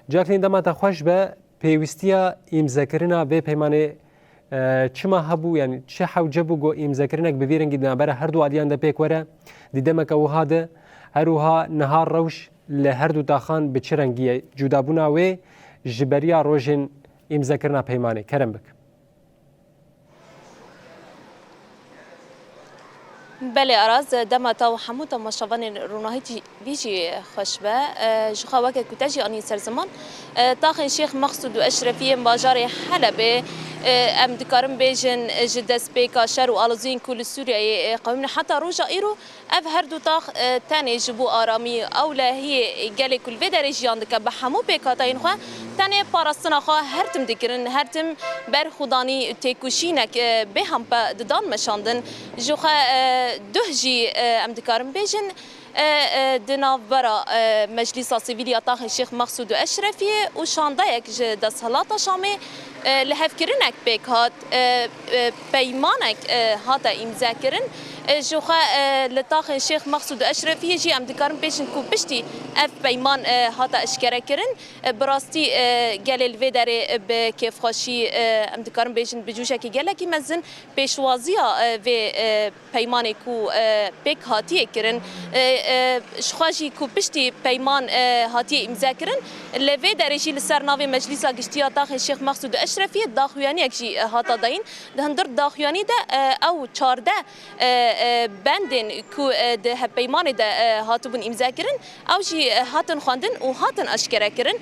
جاكلين دما تخوش به پیوستیا امضاکردنا به پیمانه چما هبو یعنی چه حوجبو گو امضاکردنک به ویرنگی دنبره هر دو علیان ده پیک وره دیدم که وهاده هروها نهار روش له هر دو داخان به چرنگی جدابونا و جبریا روزن امضاکردنا پیمانه کرم بک. بله اراز دما تا و حمو تا مشاون روناهی بیجی خوشبه جخوا که کتاجی آنی سرزمان تاخن شیخ مقصود و اشرفی باجار حلبه ام دکارم بیجن جدس بیکا شر و آلوزین کل سوریه قومنا حتی روجا ایرو اف هر دو تاخ تاني جبو آرامی اولا هی گلی کل و درجیان دکا به حمو بیکا تا این خواه تاني پاراستنا خواه هرتم دکرن هرتم بر خودانی تکوشینک به هم با ددان مشاندن جخوا دهجی ام دکارم بیجن دنابرا مجلس سیویلی تاخ شیخ مقصود و اشرفی و شاندایک دست هلاتا شامی لهفکرینک بیک هات پیمانک هاتا امضا کرن جوخا لطاخ شیخ مقصود اشرفی جی ام دکارم پیشن کو پشتی اف پیمان هاتا اشکره کرن براستی گل و داره به کیف خوشی ام دکارم پیشن بجوشه کی گله کی مزن پیشوازیا و پیمان کو بیک هاتی کرن شخواجی کو پشتی پیمان هاتی امضا کرن لوی داره جی لسر ناوی مجلس گشتیا تاخ شیخ مقصود اشرفی داخویانی اکجی هاتا داین دهندر داخویانی ده او 14 بندن کو ده پیمان ده هاتبون امضا کرن او جی هاتن خواندن و هاتن اشکره کرن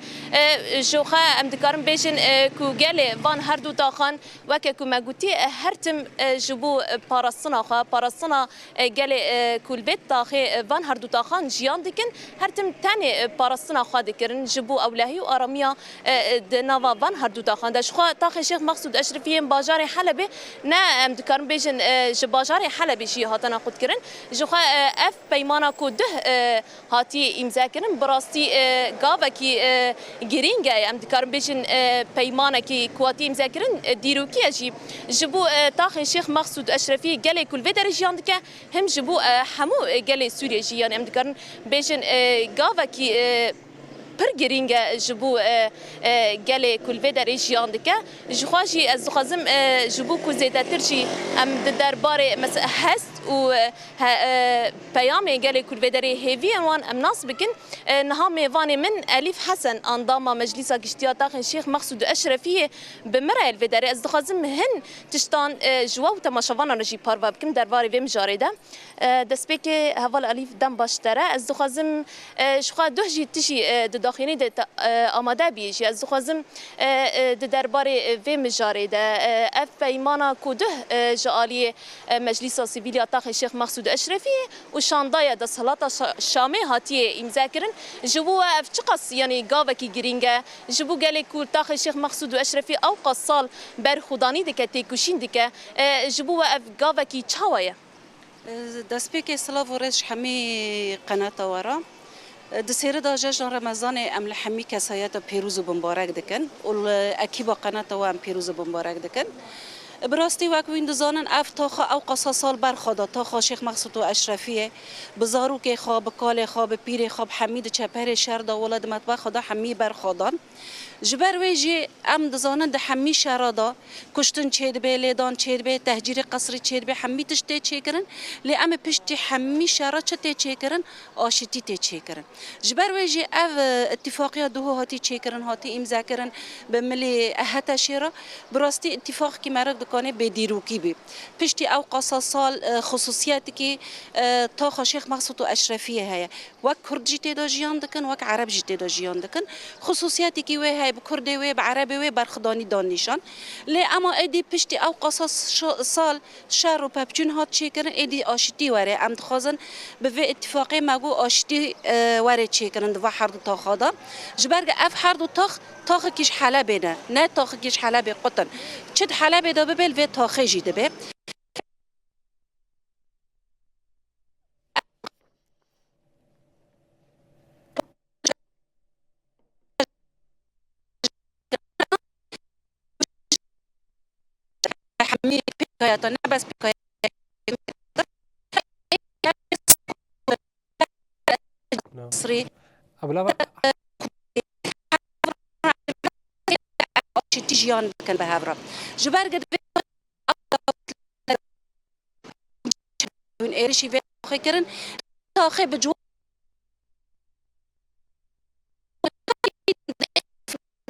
جوخه ام دکارم بیشن کو گله وان هر دو تاخان وکه کو مگوتی هرتم جبو پاراستنا خوا پاراستنا گله کول بیت تاخه وان هر دو تاخان جیان دکن هرتم تانی پاراستنا خوا دکرن جبو اولهی و آرامیا نوا وان هر دو تاخان داش خوا تاخ شیخ مقصود اشرفی بازار حلبه نه ام دکارم بیشن ج بازار حلبه جی هاتنا خود کرن جوخه اف پیمانا کو ده هاتی امضا کرن براستی گاوا کی گرینگه ام دکارم بیشن پیمانا کی کواتی امضا کرن دیروکی اجی جبو تاخ شیخ مقصود اشرفی گله کل و درجیان دکه هم جبو همو گله سوریه جی یعنی ام دکارن بیشن گاوا کی پر گرینگه جبو گله کل و درجیان دکه جخواجی از خازم جبو کو زیده ترچی ام درباره مثلا هست و پیام گله کل و در هیوی وان ام ناس بکن نها میوان من الیف حسن اندام مجلس گشتیا تاخ شیخ مقصود اشرفی بمرال و در از خازم هن تشتان جوا و تماشاوان رجی پاروا بکم درباره و مجارده دست بک حوال الیف دم باشتره از خازم شخوا ده جی تشی داخلی ده آماده بیشی از خازم درباره و مجارده اف پیمانا کوده جالی مجلس سیویلی تاخ شیخ مقصود اشرفی و شاندای د صلات شامی هاتی امضا کرن جبو اف چقص یعنی گاوه کی گرینگه جبو گله کو تاخ شیخ مقصود اشرفی او قصال بر خودانی دکه تکوشین دکه جبو اف گاوه کی چاویه دست پیک سلاو ورش همه قنات ورا دسیره دا جشن رمضان ام لحمی کسایت پیروز و مبارک دکن و اکیبا قنات و ام پیروز و مبارک دکن براستی وقتی دزانن افتاخ او قصاصال برخدا تا شیخ مقصود و اشرفیه بزارو که خواب کال خواب پیر خواب حمید چپر شهر دا ولد مطبخ خدا حمی برخدان جبر ویجی ام دزانن ده حمی شرادا کشتن چید به لیدان چید به تهجیر قصری چید به حمی تشته چیکرن لی ام پشتی حمی شرا چته چیکرن آشتی ته چیکرن جبر ویجی اف اتفاقی دو هاتی چیکرن هاتی امضا کرن به ملی احتا شیرا براستی اتفاق کی مرد کنه به دیروکی بی پشتی او قصاصال خصوصیاتی که تا شیخ مقصود و اشرفیه هیا وک کرد جیت دا جیان دکن وک عرب جیت دا جیان دکن خصوصیاتی که وی های بکردی وی بعربی وی برخدانی دانیشان لی اما ایدی پشتی او قصاص سال شهر و پبچون هات چی کردن ایدی آشتی وره ام دخوازن به وی اتفاقی مگو آشتی وره چی کردن دو هر دو تاخدا جبرگ اف هر دو تاخ کیش حلبه نه تاخ کیش حلبه قطن چد حلبه دا ببل و تاخه جیده به حمی پیکایت نه بس پیکایت مصری آشتی جیان بکن به هفرا جبر گد اون ایرشی و آخه کرن آخه به جو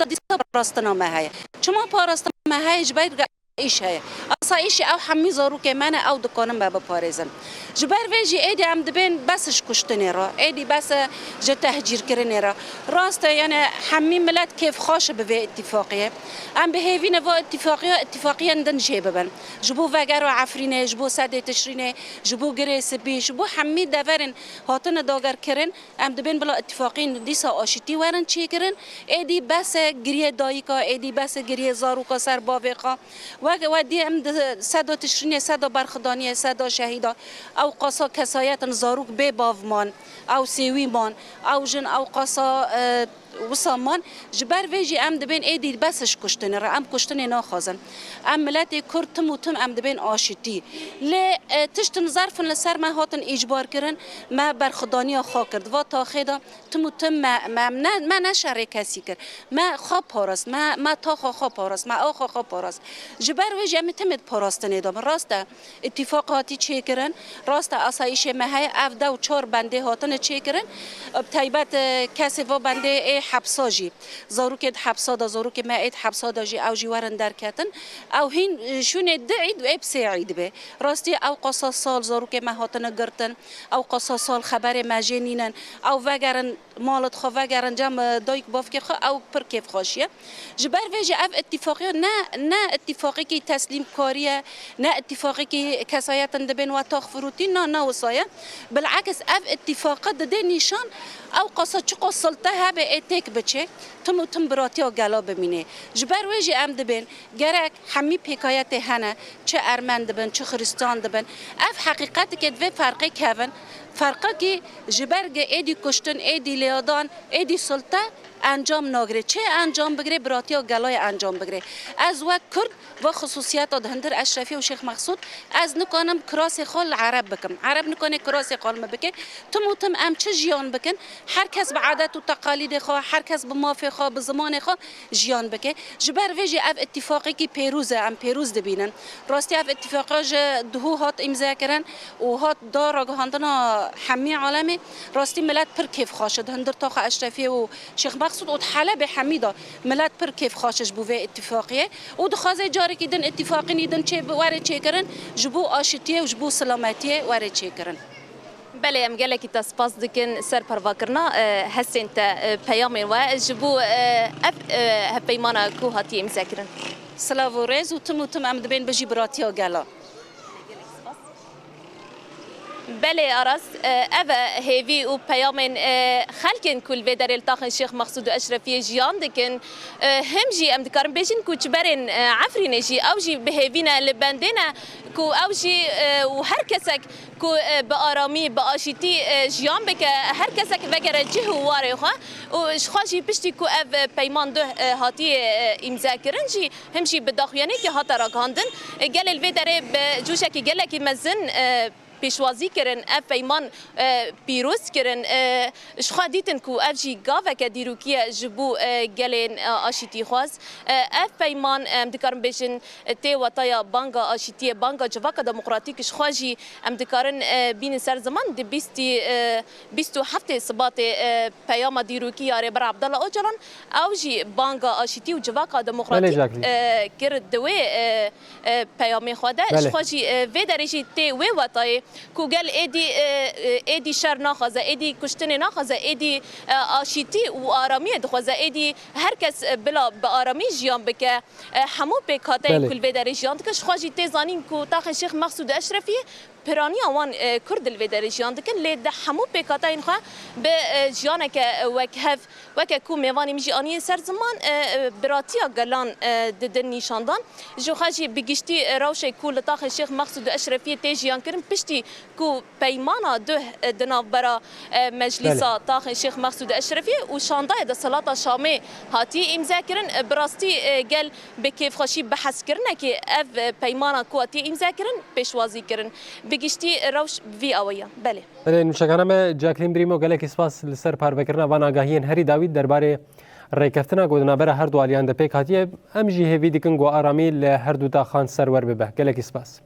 دیسا پاراستنامه هایی چما پاراستنامه هایی جبر ایش هایی آسایش او همی زارو که من او دکانم به پارێزن جبر ویجی ایدی هم دبین بسش کشتنی را ایدی بس جه تهجیر کرنی را راسته یعنی همی ملت کیف خاش به اتفاقیه ام به هیوین و اتفاقیه اندن جه ببن جبو وگر و عفرینه جبو سده تشرینه جبو گره سبی جبو همی دورن هاتن داگر کرن ام دبین بلا اتفاقین دیسا آشتی ورن چی کرن ایدی بس گریه دایکا ایدی بس گریه زاروکا سر باویقا و دی ام صدا تشرینه صدا برخدانیه صدا شهیدا او قصا کسایت زاروک به باومان او سیویمان او جن او قصا وسامان جبر ویجی ام دبین ایدی بسش کشتنی را ام کشتنی ناخوازن ام ملت کرد تم و تم ام دبین آشتی لی تشتن ظرفن لسر ما هاتن اجبار کرن ما برخدانی خواه کرد و تا خیدا تم و تم ما نشره کسی کرد ما خواب پاراست ما تا خواب پاراست ما آخا خواب پاراست جبر ویجی ام تمت پاراستنی دام راسته اتفاقاتی چه کرن راسته آسایش مهای اف دو چار بنده هاتن چه کرن بتایبت کسی و بنده حبساجی زاروکت حبسادا زاروک ماید حبسادا جی او جوارن درکتن او هین شونه دعید و اب سعید به راستی او قصاص سال زاروک ما هاتن گرتن او قصاص سال خبر ماجنینن او وگرن مالت خو وگرن جام دایک باف که خو او پر کیف خوشیه جبر ویجی اف اتفاقی نه اتفاقی کی تسلیم کاریه نه اتفاقی کی کسایتن دبن و تخفروتی نه وصایه بالعکس اف اتفاقات ده نشان او قصا چه قصلته ها به اتک بچه تم براتی و گلا بمینه جبر ویجی ام دبن گرک همی پیکایت هنه چه ارمن دبن چه خریستان دبن اف حقیقت که دو فرقی کهون فرقه که جبرگ ایدی کشتن ایدی لیادان ایدی سلطه انجام نگیره چه انجام بگیره براتی و گلای انجام بگیره از وقت کرد و خصوصیات دهندر اشرفی و شیخ مقصود از نکنم کراس خال عرب بکم عرب نکنه کراس خال مبکه تم ام چه جیان بکن هر کس به عادت و تقالید خو هر کس به مافی خو به زمان خو جیان بکه جبر ویجی اف اتفاقی که پیروزه ام پیروز دبینن راستی اف اتفاقاج دهو هات امضا کردن و هات دار گهاندنا همی عالمه راستی ملت پر کیف خاشد هندر تاخ اشرفی و شیخ مقصود و حلب حمیدا ملت پر کیف خاشش بو اتفاقیه و دخوازه جاری که دن اتفاقی نیدن چه وارد چه کرن جبو آشتیه و جبو سلامتیه وارد چه کرن بله ام گله کی تسپاس دکن سر پروا کرنا حسین تا پیام و جبو اف پیمانا کو هاتی امضا کرن سلاو و رز و تم ام دبین بجی براتی و گلا بله أراس أبا هذي وبيام خلكن كل بدر التاخن شيخ مقصود أشرفي جيان دكن هم جي أم دكارن بيجن كوتشبرن عفرين جي أو جي بهذينا لبندنا كو أو جي وهركسك كو بآرامي بآشتي جيان بك هركسك فكر جهو واريخا وشخاجي بشتي كو أب بيمان ده هاتي إمذاكرن جي هم جي بداخياني كي هاتا راكاندن قال الفيدر بجوشك قال لك مزن پیشوازی کردن اف پیمان پیروز کردن اشخا دیتن کو اف جی گاوه که دیروکیه جبو گلین آشتی خواست اف پیمان امدکارن بیشن تی وطایا بانگا آشتی بانگا جواکا دموکراتیک اشخا جی امدکارن بین سر زمان دی بیستو هفته صبات پیام دیروکی یاره بر عبدالله اوجلان او جی بانگا آشتی و جواکا دموکراتیک کرد دوی پیامی خواده اشخا جی وی درجی تی وی وطای کو گل ایدی شر ناخذه ایدی کشتن ناخذه ایدی آشتی و آرامی دخوازه ایدی هر کس بلا به آرامی جیان بکه همو پیکاته کل به در جیان دکش خواجی تیزانین کو تاخ شیخ مقصود اشرفی پرانی آوان کرد الویدر جیان دکن لید همو پیکاته این خواه به جیانه که وکهف وکه کو میوانی میجی آنی سر زمان براتیا گلان ددن نیشاندان جو خواجی بگشتی روش کول تاخ شیخ مقصود اشرفی تی جیان کرن پشتی کو پیمانا ده دناو برا مجلسا تاخ شیخ مقصود اشرفی و شاندای ده صلاة شامی هاتی امضا کرن براستی گل به کیف خوشی بحث کرنه که اف پیمانا کو هاتی امضا کرن پیشوازی کرن بگشتی روش وی اویا بله نوشکانم جاکلین بریمو گله که سپاس لسر پارو کردن و آگاهی هری داوید درباره ڕێکەفتنا گۆدنابەرە هەردوو ئالیان دەپێک هاتیە ئەم ژی هێوی دیکن گۆ ئارامی لە هەردوو تا خان سەروەر ببە گەلێکی سپاس.